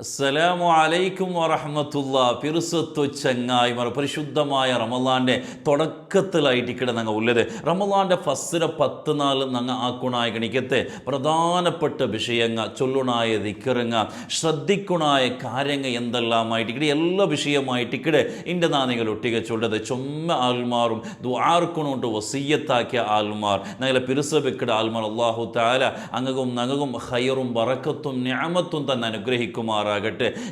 അസ്സലാമു അലൈക്കും വറഹ്മത്തുള്ളാ. പിറുസത്തു ചങ്ങായിമാർ, പരിശുദ്ധമായ റമളാൻ്റെ തുടക്കത്തിലായിട്ടിക്കടെ ഞങ്ങൾ ഉള്ളത്. റമളാൻ്റെ ഫസ്റ്റിലെ 10 നാൾ ഞങ്ങൾ ആക്കുണായ ഗണിക്കത്തെ പ്രധാനപ്പെട്ട വിഷയങ്ങൾ ചൊല്ലുണായ ദിക്കറുങ്ങ ശ്രദ്ധിക്കുണായ കാര്യങ്ങൾ എന്തെല്ലാമായിട്ടിക്കടെ എല്ലാ വിഷയമായിട്ടിക്കടെ ഇൻ്റെ നാനികൾ ഒട്ടിക ചൊല്ലത് ചുമ്മ ആൽമാറും ദ്വാർക്കുണോട്ട് വസീയത്താക്കിയ ആൽമാർ ഞങ്ങളെ പിറുസ വെക്കട ആൽമാർ അല്ലാഹു തആല അങ്ങകും നങ്ങകും ഖൈറും ബറക്കത്തും നിഅമത്തും തന്നെ അനുഗ്രഹിക്കുമാറാകട്ടെ.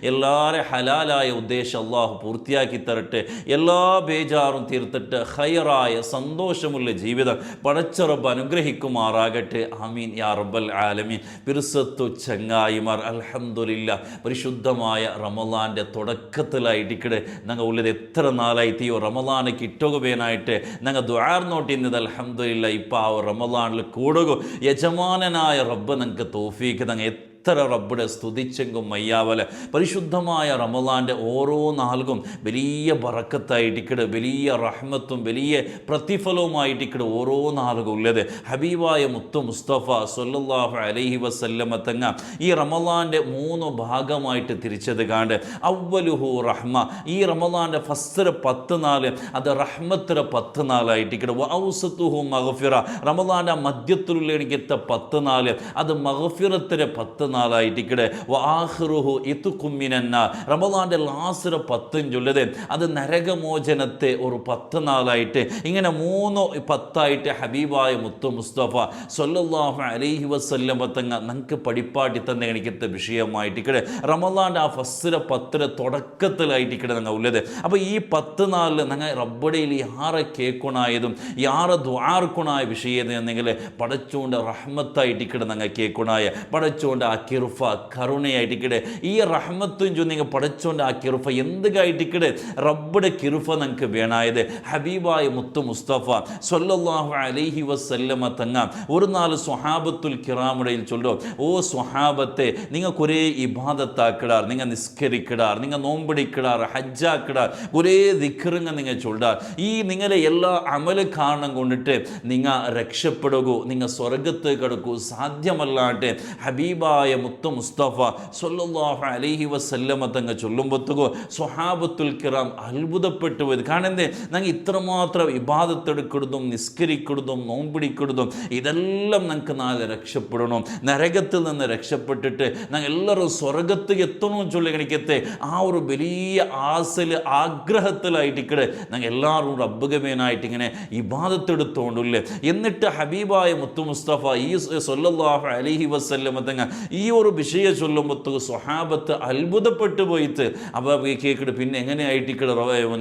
എല്ലാവരും ഹലാലായ ഉദ്ദേശം അള്ളാഹു പൂർത്തിയാക്കി തരട്ടെ. എല്ലാ ബേജാറും തീർത്തിട്ട് ഖൈറായ സന്തോഷമുള്ള ജീവിതം പടച്ച റബ്ബ് അനുഗ്രഹിക്കുമാറാകട്ടെ. ആമീൻ യാ റബ്ബൽ ആലമീൻ. പിറുസത്തു ചങ്ങായിമാർ, അൽഹംദുലില്ലാ, പരിശുദ്ധമായ റമളാൻ്റെ തുടക്കത്തിലായിട്ടിക്കടെ ഞങ്ങൾ ഉള്ളത് എത്ര നാളായി തീയോ റമളാന് കിട്ടുകവേനായിട്ട് ഞങ്ങൾ ദുആർ നോട്ടിന്നത്. അൽഹംദുലില്ലാ, ഇപ്പോൾ ആ റമളാനിൽ കൂടുക യജമാനനായ റബ്ബ് ഞങ്ങൾക്ക് തൗഫീഖ് ഞങ്ങൾ എത്ര റബ്ബിടെ സ്തുതിച്ചെങ്കും മയ്യാവല. പരിശുദ്ധമായ റമളാൻ്റെ ഓരോ നാളും വലിയ ബറക്കത്തായിട്ടിക്കട് വലിയ റഹ്മത്തും വലിയ പ്രതിഫലവുമായിട്ടിക്കട് ഓരോ നാളും ഉള്ളത്. ഹബീബായ മുത്തു മുസ്തഫ സ്വല്ലല്ലാഹു അലൈഹി വസല്ലമ തങ്ങ ഈ റമളാൻ്റെ 3 ഭാഗമായിട്ട് തിരിച്ചത് കാണ്ട് അവ്വലുഹു റഹ്മ, ഈ റമളാൻ്റെ ഫസ്റ്റ് 10 നാൾ അത് റഹ്മത്തിൻ്റെ 10 നാളായിട്ടിക്കട്. ഔസത്തുഹു മഗ്ഫിറ, റമളാൻ്റെ മധ്യത്തിലുള്ള എനിക്കെത്ത 10 നാൾ അത് മഗ്ഫിറത്തിൻ്റെ 10 നാളായിട്ടിക്കടെ. വആഖിറുഹു ഇത്ഖും മിനന്നാർ, റമളാൻ്റെ ലാസ്റ്റ് 10 ചൊല്ലത് അത് നരകമോചനത്തെ ഒരു 10 നാളായിട്ട്. ഇങ്ങനെ 3 ഹബീബായ മുത്തു മുസ്തഫ സ്വല്ലല്ലാഹു അലൈഹി വസല്ലമ തങ്ങ നമുക്ക് പഠിപ്പാട്ടി തന്നെ എനിക്കത്തെ വിഷയമായിട്ടിക്കടെ. റമളാൻ്റെ ആ ഫസ്റ്റ് 10 തുടക്കത്തിലായിട്ടിക്കടെ ഞങ്ങൾ ഉള്ളത്. അപ്പോൾ ഈ 10 നാളിൽ ഞങ്ങൾ റബ്ബടയിൽ യാറെ കേൾക്കുണായതും യാറെ ദ്വാർക്കുണായ വിഷയം എന്നെങ്കിൽ പടച്ചുകൊണ്ട് റഹ്മത്തായിട്ടിക്കടെ ഞങ്ങൾ കേൾക്കുണായ പടച്ചുകൊണ്ട് ആ കിറുഫ കരുണയായിട്ടിക്കടെ. ഈ റഹ്മത്തും ചൊന്നിങ്ങ പടച്ചോണ്ട് ആ കിറുഫ എന്തുകായിട്ടിക്കടെ റബ്ബുടെ കിറുഫ ഞങ്ങൾക്ക് വേണായത്. ഹബീബായ മുത്തു മുസ്തഫ സ്വല്ലല്ലാഹു അലൈഹി വസല്ലമ തങ്ങ ഒരു നാൾ സ്വഹാബത്തുൽ കിറാമുടയിൽ ചൊല്ലോ, ഓ സ്വഹാബത്തെ, നിങ്ങൾ കുറേ ഇബാദത്താക്കിടാർ, നിങ്ങൾ നിസ്കരിക്കിടാർ, നിങ്ങൾ നോമ്പിടിക്കിടാർ, ഹജ്ജാക്കിടാർ, കുറേ ദിക്റുങ്ങ നിങ്ങൾ ചൊല്ലാർ. ഈ നിങ്ങളെ എല്ലാ അമല് കാരണം കൊണ്ടിട്ട് നിങ്ങൾ രക്ഷപ്പെടുകൂ, നിങ്ങൾ സ്വർഗത്ത് കിടക്കൂ സാധ്യമല്ലാട്ട് ഹബീബായ മുത്തു മുസ്തഫ സ്വല്ലല്ലാഹു അലൈഹി വസല്ലമ തങ്ങ ചൊല്ലുമ്പോഴത്തേക്കോ സ്വഹാബത്തുൽ കിറാം അത്ഭുതപ്പെട്ടു പോയത്. കാരണം ഞങ്ങൾ ഇത്രമാത്രം ഇബാദത്തെടുക്കുന്നതും നിസ്കരിക്കുന്നതും നോമ്പിടിക്കുന്നതും ഇതെല്ലാം ഞങ്ങൾക്ക് നാളെ രക്ഷപ്പെടണം, നരകത്തിൽ നിന്ന് രക്ഷപ്പെട്ടിട്ട് ഞങ്ങൾ എല്ലാവരും സ്വർഗത്ത് എത്തണം ചൊല്ലി കണിക്കത്തെ ആ ഒരു വലിയ ആസല് ആഗ്രഹത്തിലായിട്ടിക്കടെ ഞങ്ങൾ എല്ലാവരും റബ്ബുഗമേനായിട്ട് ഇങ്ങനെ ഇബാദത്തെടുത്തോണ്ടല്ലേ. എന്നിട്ട് ഹബീബായ മുത്തു മുസ്തഫ ഈ സ്വല്ലല്ലാഹു അലൈഹി വസല്ലമ തങ്ങ ഈ ഒരു വിഷയം ചൊല്ലുമ്പോൾ സ്വഹാബത്ത് അത്ഭുതപ്പെട്ടു പോയിട്ട് അപ്പോൾ കേൾക്കട്ടെ പിന്നെ എങ്ങനെയായിട്ടിക്കടെ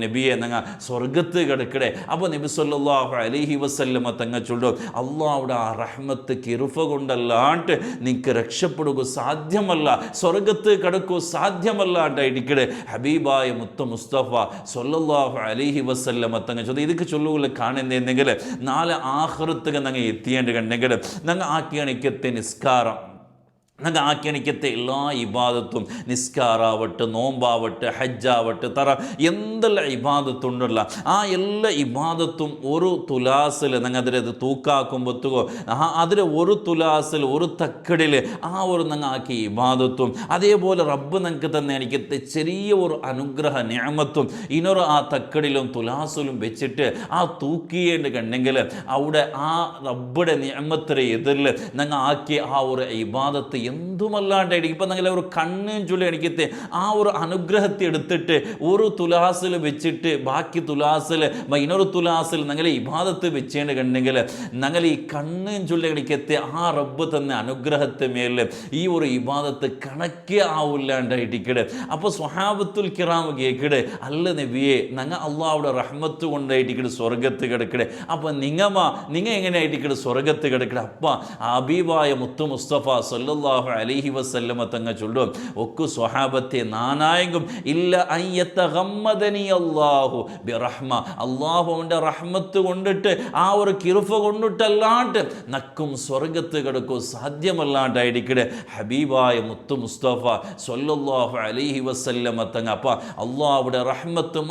നബിയെ ഞങ്ങൾ സ്വർഗത്ത് കിടക്കടെ. അപ്പോൾ നബി സ്വല്ലല്ലാഹു അലൈഹി വസല്ലമ തങ്ങ ചൊല്ലും, അള്ളാഹുടെ ആ റഹ്മത്ത് കിറുഫ കൊണ്ടല്ലാണ്ട് നിങ്ങൾക്ക് രക്ഷപ്പെടുക സാധ്യമല്ല, സ്വർഗത്ത് കിടക്കുക സാധ്യമല്ലാണ്ടായിട്ടിക്കടെ. ഹബീബായ മുത്തു മുസ്തഫ സ്വല്ലല്ലാഹു അലൈഹി വസല്ലമ തങ്ങ ചൊല്ലു ഇതൊക്കെ ചൊല്ലുകൾ കാണുന്നെങ്കിൽ നാളെ ആഖിറത്ത് ഞങ്ങൾ എത്തിയേണ്ട കണ്ടെങ്കിൽ ഞങ്ങൾ ആക്കിയണിക്കത്തെ നിസ്കാരം ഞങ്ങൾ ആക്കിയണിക്കത്തെ എല്ലാ ഇബാദത്തും നിസ്കാറാവട്ടെ, നോമ്പാവട്ടെ, ഹജ്ജാവട്ടെ, തറ എന്തെല്ലാം ഇബാദത്തുണ്ടല്ല ആ എല്ലാ ഇബാദത്തും ഒരു തുലാസിൽ ഞങ്ങൾ അതിൽ തൂക്കാക്കുമ്പോഴത്തോ അതിൽ ഒരു തുലാസിൽ ഒരു തക്കടിൽ ആ ഒരു ഞങ്ങൾ ആക്കിയ ഇബാദത്തും അതേപോലെ റബ്ബ് ഞങ്ങൾക്ക് തന്നെ എനിക്കത്തെ ചെറിയ ഒരു അനുഗ്രഹ നിഅമത്തും ഇനൊരു ആ തക്കടിലും തുലാസിലും വെച്ചിട്ട് ആ തൂക്കിയേണ്ട കണ്ടെങ്കിൽ അവിടെ ആ റബ്ബുടെ നിഅമത്തിൻ്റെ എതിരിൽ ഞങ്ങൾ ആക്കിയ ആ ഒരു ഇബാദത്ത് എന്തുമല്ലാണ്ടായിരിക്കും. ഇപ്പം നിങ്ങൾ ഒരു കണ്ണും ചൊല്ലി എനിക്കത്തെ ആ ഒരു അനുഗ്രഹത്തെ എടുത്തിട്ട് ഒരു തുലാസിൽ വെച്ചിട്ട് ബാക്കി തുലാസിൽ ഇനൊരു തുലാസിൽ നിങ്ങൾ ഇബാദത്ത് വെച്ചേണ്ട കണ്ടെങ്കിൽ ഞങ്ങൾ ഈ കണ്ണും ചൊല്ലി എനിക്കത്തെ ആ റബ്ബ് തന്നെ അനുഗ്രഹത്തെ മേലെ ഈ ഒരു ഇബാദത്ത് കണക്കേ ആവില്ലാണ്ടായിട്ടിക്കടെ. അപ്പോൾ സ്വഹാബത്തുൽ കിറാം കേൾക്കടെ, അല്ല നബിയെ ഞങ്ങൾ അള്ളാഹുടെ റഹ്മത്ത് കൊണ്ടായിട്ടിക്കടെ സ്വർഗത്ത് കിടക്കടെ. അപ്പോൾ നിങ്ങൾ എങ്ങനെയായിട്ടിക്കടെ സ്വർഗത്ത് കിടക്കടെ. അപ്പം ഹബീബായ മുത്തു മുസ്തഫ സ്വല്ലല്ലാഹു അലൈഹി വസല്ലമ തങ്ങ ചൊല്ലും, ഒക്കു സ്വഹാബത്തെ നാനായെങ്കും ഇല്ല അയ്യത്തഗമ്മദനി അല്ലാഹു ബിറഹ്മ, അല്ലാഹു അവൻ്റെ റഹ്മത്ത് കൊണ്ടിട്ട് ആ ഒരു കിറുഫ കൊണ്ടിട്ടല്ലാണ്ട് നക്കും സ്വർഗത്ത് കിടക്കും സാധ്യമല്ലാണ്ടായിരിക്കടെ. ഹബീബായ മുത്തു മുസ്തഫ സ്വല്ലല്ലാഹു അലൈഹി വസല്ലമ തങ്ങ അപ്പം അല്ലാഹുവിൻ്റെ റഹ്മത്ത്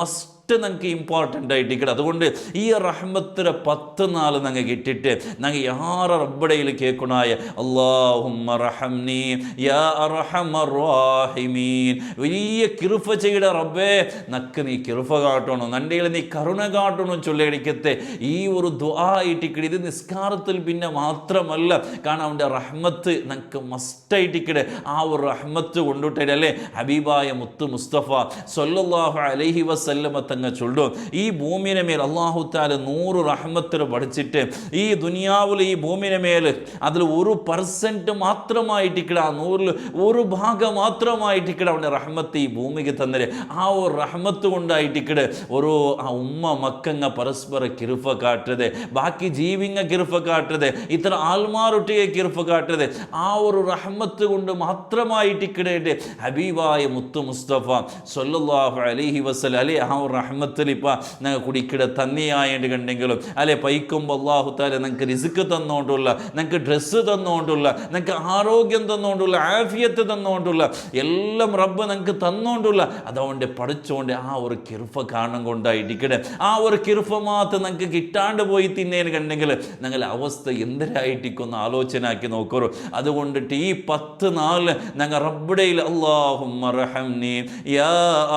നിങ്ങൾക്ക് ഇമ്പോർട്ടൻ്റ് ആയിട്ടിക്കട്ടെ. അതുകൊണ്ട് ഈ റഹ്മത്തിൻ്റെ 10 നാൾ ഞങ്ങൾ കിട്ടിയിട്ട് ഞങ്ങൾ യാറ റബ്ബടയിൽ കേൾക്കണായ അല്ലാഹുമ്മ റഹംനി യാ അർഹമർ റഹീമീൻ, വലിയ കിറുഫ ചെയ്ത റബ്ബേ നക്ക് നീ കിറുഫ കാട്ടണം, നൻ്റെ നീ കരുണ കാട്ടണം ചൊല്ലിക്കത്തെ ഈ ഒരു ദുആ ആയിട്ടിക്കട. ഇത് നിസ്കാരത്തിൽ പിന്നെ മാത്രമല്ല, കാരണം അവൻ്റെ റഹ്മത്ത് നമുക്ക് മസ്റ്റായിട്ടിക്കടെ. ആ ഒരു റഹ്മത്ത് കൊണ്ടിട്ടേ അല്ലേ ഹബീബായ മുത്ത് മുസ്തഫ സല്ലല്ലാഹു അലൈഹി വസല്ലമ തങ്ങ ചൊല്ലും, ഈ ഭൂമിയുടെ മേൽ അല്ലാഹു തആല 100 റഹ്മത്തുകൾ പഠിച്ചിട്ട് ഈ ദുനിയാവിൽ ഈ ഭൂമിയുടെ മേൽ അതിൽ 1% മാത്രമായിട്ടിക്കട, 100ൽ 1 ഭാഗം മാത്രമായിട്ടിക്കട അവൻ്റെ റഹ്മത്ത് ഈ ഭൂമിക്ക് തന്നത്. ആ ഒരു റഹ്മത്ത് കൊണ്ടായിട്ടിക്കട് ഒരു ആ ഉമ്മ മക്കങ്ങ പരസ്പര കിറുഫ കാട്ടത്, ബാക്കി ജീവിങ്ങ കിറുഫ കാട്ടത്, ഇത്ര ആൽമാരൊട്ടിയെ കിറുഫ കാട്ടത് ആ ഒരു റഹ്മത്ത് കൊണ്ട് മാത്രമായിട്ടിക്കടേട്ട് ഹബീബായ മുത്ത് മുസ്തഫ സല്ലല്ലാഹു അലൈഹി വസല്ലം അല്ലെ ആ ഒരു റഹ്മത്തിൽ ഇപ്പം ഞങ്ങൾ കുടിക്കിട തന്നെയായിട്ട് കണ്ടെങ്കിലും അല്ലെ പൈക്കുമ്പോൾ അല്ലാഹു തആല നിങ്ങൾക്ക് റിസ്ക് തന്നുകൊണ്ടുള്ള, നിങ്ങൾക്ക് ഡ്രസ്സ് തന്നുകൊണ്ടുള്ള, നിങ്ങൾക്ക് ആരോഗ്യം തന്നുകൊണ്ടുള്ള, ആഫിയത്ത് തന്നുകൊണ്ടുള്ള, എല്ലാം റബ്ബ് നിങ്ങൾക്ക് തന്നുകൊണ്ടുള്ള, അതുകൊണ്ട് പഠിച്ചുകൊണ്ട് ആ ഒരു കിറുഫ കാണും കൊണ്ടായിട്ടിക്കടെ. ആ ഒരു കിറുഫ മാത്രം നിങ്ങൾക്ക് കിട്ടാണ്ട് പോയി തിന്നേന് കണ്ടെങ്കിൽ ഞങ്ങൾ അവസ്ഥ എന്തിനായിട്ടിക്കൊന്ന് ആലോചനാക്കി നോക്കൂ. അതുകൊണ്ടിട്ട് ഈ 10 നാൾ ഞങ്ങൾ റബ്ബുടയിൽ അല്ലാഹുമ്മ റഹംനി യാ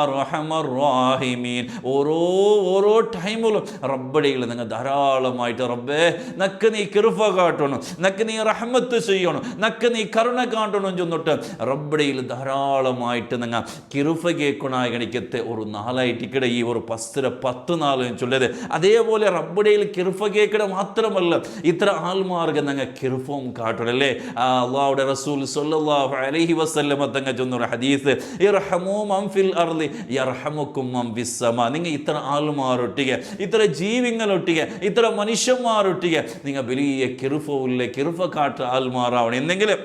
അർഹമർ റഹീമീൻ ഓരോ ടൈമിലും റബ്ബുടയിൽ നിങ്ങൾ ധാരാളമായിട്ട് റബ്ബേ നക്ക് നീ കിറുഫ കാട്ടണം, നക്ക് നീ റഹ്മത്ത് ചെയ്യണം, നക്ക് നീ കരുണ കാട്ടണം ചെന്നിട്ട് റബ്ബുടയിൽ ധാരാളമായിട്ട് നിങ്ങൾ കിറുഫ കേൾക്കണായി ഗണിക്കത്തെ ഒരു നാളായിട്ടിക്കടെ ഈ ഒരു 10 നാൾ ചൊല്ലത്. അതേപോലെ റബ്ബുടയിൽ കിറുഫ കേൾക്കണ മാത്രമല്ല ഇത്ര ആൽമാർഗം ഞങ്ങൾ കിറുഫവും കാട്ടണല്ലേ. അല്ലാഹുവിന്റെ റസൂൽ സല്ലല്ലാഹു അലൈഹി വസല്ലം തങ്ങ ചൊന്നൊരു ഹദീസ്, ഇർഹമൂ മൻ ഫിൽ അർളി യർഹമുക്കും മൻ ഫിസ് സമാ. നിങ്ങൾ ഇത്ര ആൽമാരൊട്ടിಗೆ, ഇത്ര ജീവിങ്ങളൊട്ടിಗೆ, ഇത്ര മനുഷ്യന്മാരൊട്ടിಗೆ നിങ്ങൾ വലിയ കിറുഫുള്ള കിറുഫ കാട്ട ആൽമാറാവണം. എന്തെങ്കിലും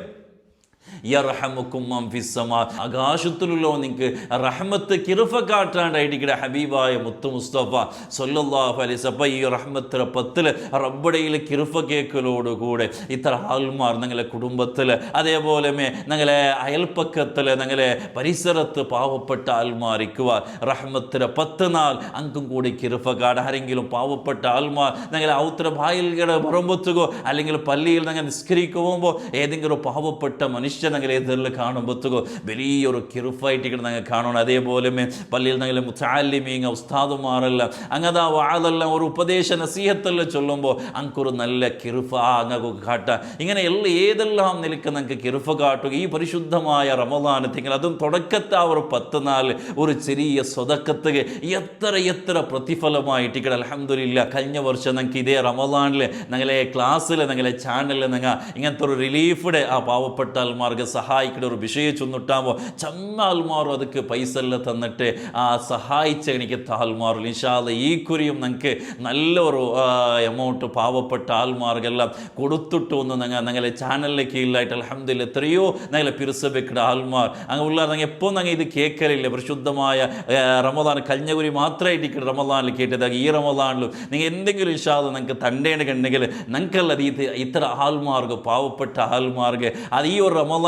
യർഹമുക്കും മൻ ഫിസ് സമാ, ആകാശത്തിലുള്ള നിങ്ങൾക്ക് റഹ്മത്ത് കിറുഫ കാട്ടാണ്ടായിട്ടിക്കട ഹബീബായ മുത്ത് മുസ്തഫ സല്ലല്ലാഹു അലൈഹി വസല്ലം. ഈ റഹ്മത്ത് 10 റബ്ബടയിൽ കിറുഫ കേൾക്കലോടുകൂടെ ഇത്ര ആൾമാർ നിങ്ങളെ കുടുംബത്തിൽ, അതേപോലെ നിങ്ങളെ അയൽപ്പക്കത്തിൽ, നിങ്ങളെ പരിസരത്ത് പാവപ്പെട്ട ആൾമാരിക്കുക റഹ്മത്ത് 10 നാൾ അങ്കും കൂടി കിറുഫ കാട്. ആരെങ്കിലും പാവപ്പെട്ട ആൾമാർ നിങ്ങളെ ഔത്ര ഭായിൽകടെ പറമ്പത്തുകോ അല്ലെങ്കിൽ പള്ളിയിൽ നിങ്ങൾ നിസ്കരിക്കുമ്പോൾ ഏതെങ്കിലും പാവപ്പെട്ട മനുഷ്യൻ ഞങ്ങൾ എതിരിൽ കാണുമ്പോഴത്തേക്കോ വലിയൊരു കിറുഫായിട്ട് ഞങ്ങൾ കാണണം. അതേപോലെ പള്ളിയിൽ ഞങ്ങൾ മുത്തഅല്ലിമീങ്ങ ഉസ്താദുമാരല്ല അങ്ങതാ വാഴെല്ലാം ഒരു ഉപദേശ നസീഹത്തെല്ലാം ചൊല്ലുമ്പോൾ അങ്കൊരു നല്ല കിറുഫ അങ്ങ് കാട്ട. ഇങ്ങനെ ഏതെല്ലാം നിലക്ക് ഞങ്ങൾക്ക് കിറുഫ കാട്ടുക ഈ പരിശുദ്ധമായ റമദാനത്തിൽ. അതും തുടക്കത്തെ ഒരു 10 നാൾ ഒരു ചെറിയ സ്വതക്കത്തുക എത്ര പ്രതിഫലമായിട്ട് അൽഹംദുലില്ലാ. കഴിഞ്ഞ വർഷം ഞങ്ങൾക്ക് ഇതേ റമദാനിൽ ഞങ്ങളെ ക്ലാസ്സിൽ ഞങ്ങളെ ചാനലിൽ ഞങ്ങൾ ഇങ്ങനത്തെ ഒരു റിലീഫുടെ ആ പാവപ്പെട്ട ആൾമാർക്ക് സഹായിക്കുന്ന ഒരു വിഷയം ചൊന്നിട്ടാകുമ്പോൾ ചമ്മ ആൾമാറും അതൊക്കെ പൈസ എല്ലാം തന്നിട്ട് ആ സഹായിച്ച എനിക്ക് ആൾമാറും ഇൻഷാ അല്ലാഹ് ഈ കുറിയും ഞങ്ങൾക്ക് നല്ലൊരു എമൗണ്ട് പാവപ്പെട്ട ആൾമാർക്കെല്ലാം കൊടുത്തിട്ട് ഒന്ന് ഞങ്ങളെ ചാനലിലെ കീഴിലായിട്ട് അൽഹംദുലില്ലാ എത്രയോ ഞങ്ങളെ പിരിസബെക്കുന്ന ആൾമാർ അങ്ങ് ഉള്ള ഞങ്ങൾ എപ്പോൾ ഞങ്ങൾ ഇത് കേൾക്കലില്ല. പരിശുദ്ധമായ റമദാൻ കഴിഞ്ഞ കുറി മാത്രമായിട്ട് റമദാനിൽ കേട്ടത് ഈ റമദാനിലും നിങ്ങൾ എന്തെങ്കിലും ഇൻഷാ അല്ലാഹ് ഞങ്ങൾക്ക് തണ്ടേണ്ടെങ്കിൽ ഞങ്ങൾക്കല്ലത് ഇത്ര ആൾമാർക്ക് പാവപ്പെട്ട ആൾമാർക്ക് അത് ഈ ഒരു റമദാൻ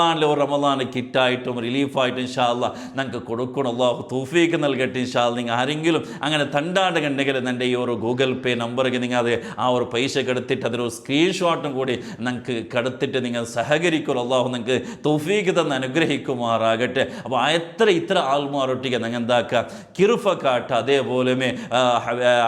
കിറ്റായിട്ടും റിലീഫായിട്ടും ഇൻഷാ അല്ലാഹ് ഞങ്ങൾക്ക് കൊടുക്കണം. അല്ലാഹു തൗഫീഖ് നൽകട്ടെ ഇൻഷാ അല്ലാഹ്. നിങ്ങൾ ആരെങ്കിലും അങ്ങനെ തണ്ടാണ്ടെങ്കിൽ എൻ്റെ ഈ ഒരു ഗൂഗിൾ പേ നമ്പർക്ക് നിങ്ങൾ അത് ആ ഒരു പൈസ കെടുത്തിട്ട് അതിലൊരു സ്ക്രീൻഷോട്ടും കൂടി ഞങ്ങൾക്ക് കെടുത്തിട്ട് നിങ്ങൾ സഹകരിക്കുമല്ലോ. അല്ലാഹു നിങ്ങൾക്ക് തൗഫീഖ് തന്ന് അനുഗ്രഹിക്കുമാറാകട്ടെ. അപ്പോൾ ഇത്ര ആൾമാരൊട്ടിಗೆ ഞങ്ങൾ എന്താക്കുക കിറുഫ കാട്ട. അതേപോലെ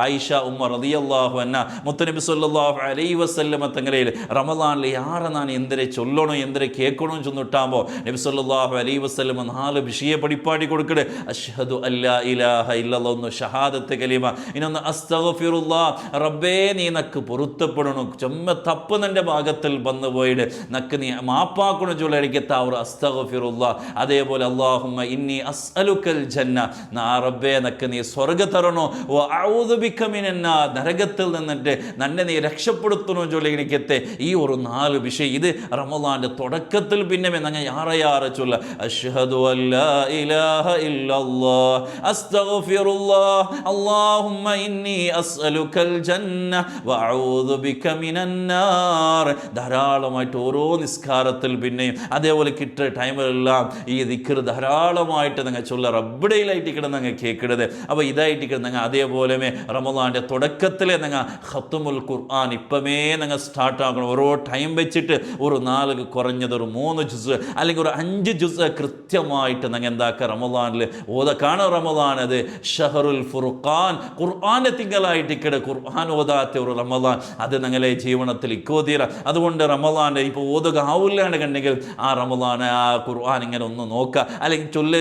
ആയിഷ ഉമ്മ റളിയല്ലാഹു അൻഹ മുത്തനബി സല്ലല്ലാഹു അലൈഹി വസല്ലം തങ്ങളിൽ റമദാനിൽ യാറെ ഞാൻ എന്തിനെ ചൊല്ലണോ എന്തിനെ കേൾക്കണമെന്ന് ചൊന്നിട്ടാകുമ്പോൾ നബി സല്ലല്ലാഹു അലൈഹി വസല്ലം 4 വിഷയ പഠിപ്പാടി കൊടുക്കട്ടെ. അഷ്ഹദു അല്ലാ ഇലാഹ ഇല്ലല്ലാഹ്, ഒന്ന് ഷഹാദത്ത് കലിമ, ഇനൊന്ന് അസ്തഗ്ഫിറുല്ലാഹ്, റബ്ബേ നീ നക്ക് പൊരുത്തപ്പെടണം, ചുമ്മ തപ്പ് നിൻ്റെ ഭാഗത്തിൽ വന്നു പോയിട്ട് നക്ക് നീ മാപ്പാക്കണം ചൊല്ലടിക്കത്ത ഒരു അസ്തഗ്ഫിറുല്ലാഹ്. അതേപോലെ അല്ലാഹുമ്മ ഇന്നി അസ്അലുക്കൽ ജന്ന, നാ റബ്ബേ നക്ക് നീ സ്വർഗ്ഗ തരണോ, വ അഊദു ബിക മിനന്നാർ, നരകത്തിൽ നിന്നിട്ട് നന്നെ നീ രക്ഷപ്പെടുത്തണോ ചൊല്ലടിക്കത്തെ ഈ ഒരു 4 വിഷയം. ഇത് റമദാന്റെ തുടക്കത്തിൽ പിന്നെ പിന്നെ നങ്ങ യാറ ചൊല്ല അഷ്ഹദു അല്ലാ ഇലാഹ ഇല്ലല്ലാഹ് അസ്തഗ്ഫിറുല്ലാഹ് അല്ലാഹുമ്മ ഇന്നി അസ്അലുക്കൽ ജന്ന വഅഊദു ബിക മിനൻ നാർ. ധാരാളമായിട്ട് ഓരോ നിസ്കാരത്തിൽ പിന്നെയും അതേപോലെ കിട്ടുന്ന ടൈമിലെല്ലാം ഈ ദിക്ർ ധാരാളമായിട്ട് നിങ്ങൾ ചൊല്ല റബ്ബിടയിലായിട്ട് കിടന്നങ്ങ് കേൾക്കരുത്. അപ്പോൾ ഇതായിട്ട് കിടന്നങ്ങ് അതേപോലെ റമദാൻ്റെ തുടക്കത്തിലെ നിങ്ങൾ ഖത്മുൽ ഖുർആൻ ഇപ്പമേ നിങ്ങൾ സ്റ്റാർട്ടാക്കണം. ഓരോ ടൈം വെച്ചിട്ട് ഒരു 4 കുറഞ്ഞത് ഒരു 3 ജുസ് അല്ലെങ്കിൽ ഒരു 5 ജുസ് കൃത്യമായിട്ട് നിങ്ങൾ എന്താക്കുക റമദാനിൽ ഓതക്കാണ്. റമദാൻ അത് ഷഹറുൽ ഫുർഖാൻ ഖുർആൻ്റെ തിങ്കളായിട്ട് കിട ഖുർആൻ ഓതാത്ത ഒരു റമദാൻ അത് നിങ്ങളെ ജീവിതത്തിൽ ഇക്കോതീര. അതുകൊണ്ട് റമദാൻ്റെ ഇപ്പോൾ ഓതുക ആവില്ലാണ്ട് കണ്ടെങ്കിൽ ആ റമദാൻ ആ ഖുർആൻ ഇങ്ങനെ ഒന്ന് നോക്കുക. അല്ലെങ്കിൽ ചൊല്ല്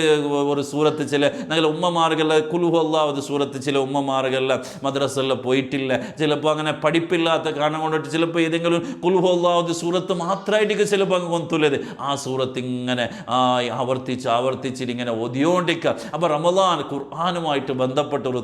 ഒരു സൂറത്ത് ചില നിങ്ങൾ ഉമ്മമാർക്കെല്ലാം കുലുഹു അല്ലാഹു സൂറത്ത് ചില ഉമ്മമാർക്കെല്ലാം മദ്രസയിൽ പോയിട്ടില്ല, ചിലപ്പോൾ അങ്ങനെ പഠിപ്പില്ലാത്ത കാരണം കൊണ്ടിട്ട് ചിലപ്പോൾ ഏതെങ്കിലും കുലുഹു അല്ലാഹു സൂറത്ത് മാത്രമായിട്ട് ചിലപ്പോൾ അങ്ങ് കൊന്നുള്ളത് ആ സൂറത്ത് ഇങ്ങനെ ആവർത്തിച്ചിട്ട് ഇങ്ങനെ ഓതിയോണ്ടിരിക്കുക. അപ്പോൾ റമദാൻ ഖുർആനുമായിട്ട് ബന്ധപ്പെട്ട ഒരു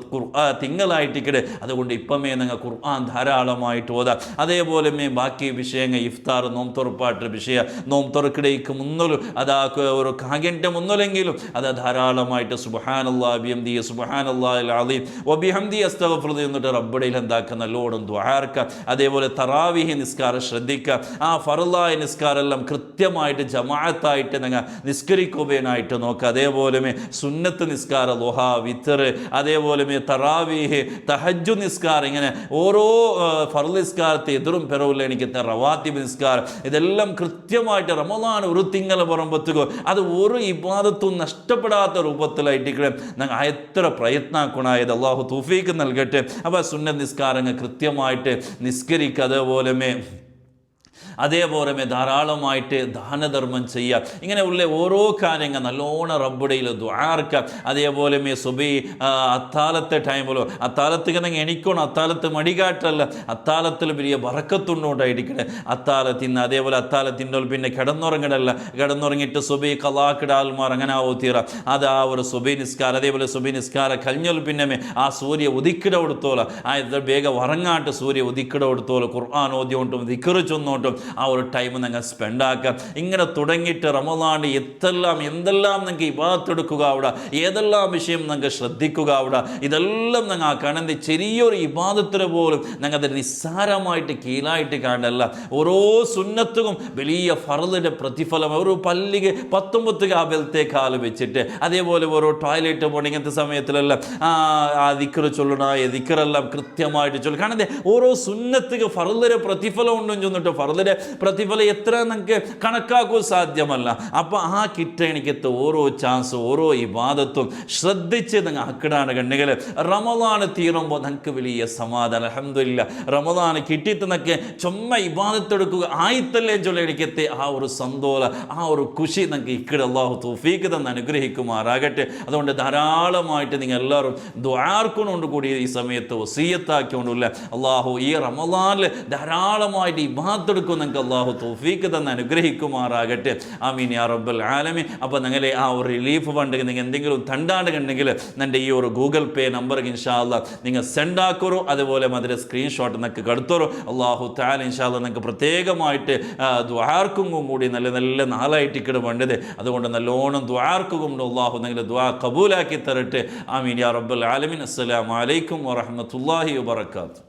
തിങ്കളായിട്ടിക്കടെ. അതുകൊണ്ട് ഇപ്പമേ നിങ്ങൾ ഖുർആൻ ധാരാളമായിട്ട് ഓതാം. അതേപോലെ ബാക്കി വിഷയങ്ങൾ ഇഫ്താർ നോമ്പുറപ്പാട്ട് വിഷയ നോമ്പുറക്കിടയ്ക്ക് മുന്നോലും അതാ ഒരു കാഗൻ്റെ മുന്നോലെങ്കിലും അത് ധാരാളമായിട്ട് സുബ്ഹാനല്ലാഹി ബിഹംദിഹി സുബ്ഹാനല്ലാഹിൽ അസീം വബിഹംദിഹി അസ്തഗ്ഫിറുല്ലാഹ് എന്നിട്ട് റബ്ബിടയിൽ എന്താക്കുക നല്ലോണം ദുആർക്കുക. അതേപോലെ തറാവീഹ് നിസ്കാരം ശ്രദ്ധിക്കുക. ആ ഫർളായ നിസ്കാരം എല്ലാം കൃത്യമായിട്ട് ജമാഅത്തായിട്ട് നിങ്ങൾ നിസ്കരിക്കുകയായിട്ട് നോക്കുക. അതേപോലെ സുന്നത്ത് നിസ്കാരം ദുഹ വിത്തർ അതേപോലെ തറാവീഹ് തഹജ്ജുദ് നിസ്കാരം ഇങ്ങനെ ഓരോ ഫർള് നിസ്കാരത്തെ എതിരും പെറവില്ല എനിക്ക് റവാത്തിബ് നിസ്കാരം ഇതെല്ലാം കൃത്യമായിട്ട് റമദാൻ ഒരു തിങ്കൾ പുറമ്പത്തുകോ അത് ഒരു ഇബാദത്തും നഷ്ടപ്പെടാത്ത രൂപത്തിലായിട്ട് ഞങ്ങൾ എത്ര പ്രയത്നാക്കുണായത് അള്ളാഹു തൗഫീഖ് നൽകട്ടെ. അപ്പോൾ സുന്നത്ത് നിസ്കാരങ്ങൾ കൃത്യമായിട്ട് നിസ്കരിക്കുക. അതേപോലെ ധാരാളമായിട്ട് ദാനധർമ്മം ചെയ്യുക. ഇങ്ങനെയുള്ള ഓരോ കാര്യങ്ങൾ നല്ലോണം റബ്ബുടയിൽ ദുആർക്കുക. അതേപോലെ സുബി അത്താലത്തെ ടൈമിലോ അത്താലത്ത് എണിക്കണം. അത്താലത്ത് മടികാട്ടല്ല, അത്താലത്തിൽ വലിയ ബറക്കത്തുണ്ടോണ്ടായിരിക്കണേ അത്താലത്തിന്ന്. അതേപോലെ അത്താലത്തിൻ്റെ പിന്നെ കിടന്നുറങ്ങടല്ല, കിടന്നുറങ്ങിയിട്ട് സുബി കലാക്കിടാൽമാർ അങ്ങനെ ഓത്തീറ അത് ആ ഒരു സുബി നിസ്കാരം. അതേപോലെ സുബി നിസ്കാരം കഴിഞ്ഞാൽ പിന്നെ ആ സൂര്യ ഉദിക്കിട കൊടുത്തോല ആ വേഗം ഉറങ്ങാട്ട് സൂര്യ ഉദിക്കിട കൊടുത്തോല ഖുർആൻ ഓതിയോണ്ടും ദിക്ർ ചൊന്നോട്ടും ആ ഒരു ടൈം നിങ്ങൾ സ്പെൻഡാക്കുക. ഇങ്ങനെ തുടങ്ങിയിട്ട് റമദാനിൽ എന്തെല്ലാം നിങ്ങൾക്ക് ഇബാദത്തെടുക്കുക അവിടെ, ഏതെല്ലാം വിഷയം നിങ്ങൾക്ക് ശ്രദ്ധിക്കുക അവിടെ, ഇതെല്ലാം നിങ്ങൾ കാണുന്ന ചെറിയൊരു ഇബാദത്തിന് പോലും ഞങ്ങളുടെ നിസ്സാരമായിട്ട് കീഴായിട്ട് കാണല്ല. ഓരോ സുന്നത്തും വലിയ ഫർദിൻ്റെ പ്രതിഫലം. ഒരു പല്ലിക്ക് 19 കാബലത്തെ കാല് വെച്ചിട്ട് അതേപോലെ ഓരോ ടോയ്ലറ്റ് പോകണം ഇങ്ങനത്തെ സമയത്തിലെല്ലാം ആ ദിക്ർ ചൊല്ലണ ദിക്റെല്ലാം കൃത്യമായിട്ട് ചൊല്ലും. കാണുന്നത് ഓരോ സുന്നത്തുക്ക് ഫർദിൻ്റെ പ്രതിഫലം ഉണ്ടെന്ന് ചൊന്നിട്ട് ഫർദിൻ്റെ പ്രതിഫലം എത്ര നിങ്ങൾക്ക് കണക്കാക്കാൻ സാധ്യമല്ല. അപ്പോൾ ആ കിട്ടണിക്കത്തെ ഓരോ ചാൻസ് ഓരോ ഇബാദത്തും ശ്രദ്ധിച്ച് നിങ്ങൾ ആക്കിടാണ് കണ്ടെങ്കിൽ റമദാൻ തീരുമ്പോൾ നിങ്ങൾക്ക് വലിയ സമാധാനം. അൽഹംദുലില്ലാ റമദാൻ കിട്ടിയിട്ട് നിങ്ങൾക്ക് ചുമ്മാ ഇബാദത്തെടുക്കുക ആയിത്തല്ലേ ചൊല്ലടിക്കത്തെ ആ ഒരു സന്തോഷം ആ ഒരു ഖുഷി നിങ്ങൾക്ക് ഇക്കിട അല്ലാഹു തൗഫീഖ് തന്ന് അനുഗ്രഹിക്കുമാറാകട്ടെ. അതുകൊണ്ട് ധാരാളമായിട്ട് നിങ്ങൾ എല്ലാവരും ദുആർക്കൊണ്ടുകൊണ്ട് കൂടി ഈ സമയത്ത് വസിയത്താക്കിക്കൊണ്ടില്ല അള്ളാഹു ഈ റമദാനിൽ ധാരാളമായിട്ട് ഇബാദത്തെടുക്കും നിങ്ങൾക്ക് അള്ളാഹു തൗഫീഖ് തന്ന് അനുഗ്രഹിക്കുമാറാകട്ടെ. ആമീൻ യാ റബ്ബൽ ആലമീൻ. അപ്പോൾ നിങ്ങളെ ആ ഒരു റിലീഫ് ഫണ്ട് നിങ്ങൾ എന്തെങ്കിലും തണ്ടാണ്ട് കണ്ടെങ്കിൽ എൻ്റെ ഈ ഒരു ഗൂഗിൾ പേ നമ്പർക്ക് ഇൻഷാ അല്ലാ നിങ്ങൾ സെൻഡ് ആക്കറോ. അതുപോലെ അതിൻ്റെ സ്ക്രീൻഷോട്ട് നിങ്ങൾക്ക് കടുത്തോറോ. അള്ളാഹു തആല ഇൻഷാ അല്ലാ നിങ്ങൾക്ക് പ്രത്യേകമായിട്ട് ദുആർക്കും കൂടി നല്ല നല്ല നാളായിട്ട് ഇക്കട് വേണ്ടത്. അതുകൊണ്ട് നല്ലോണം ദുആർക്കും അള്ളാഹു നിങ്ങളുടെ ദുആ കബൂലാക്കി തരട്ടെ. ആമീൻ യാ റബ്ബൽ ആലമീൻ. അസ്സലാമു അലൈക്കും വറഹ്മത്തുള്ളാഹി വബറകാതുഹു.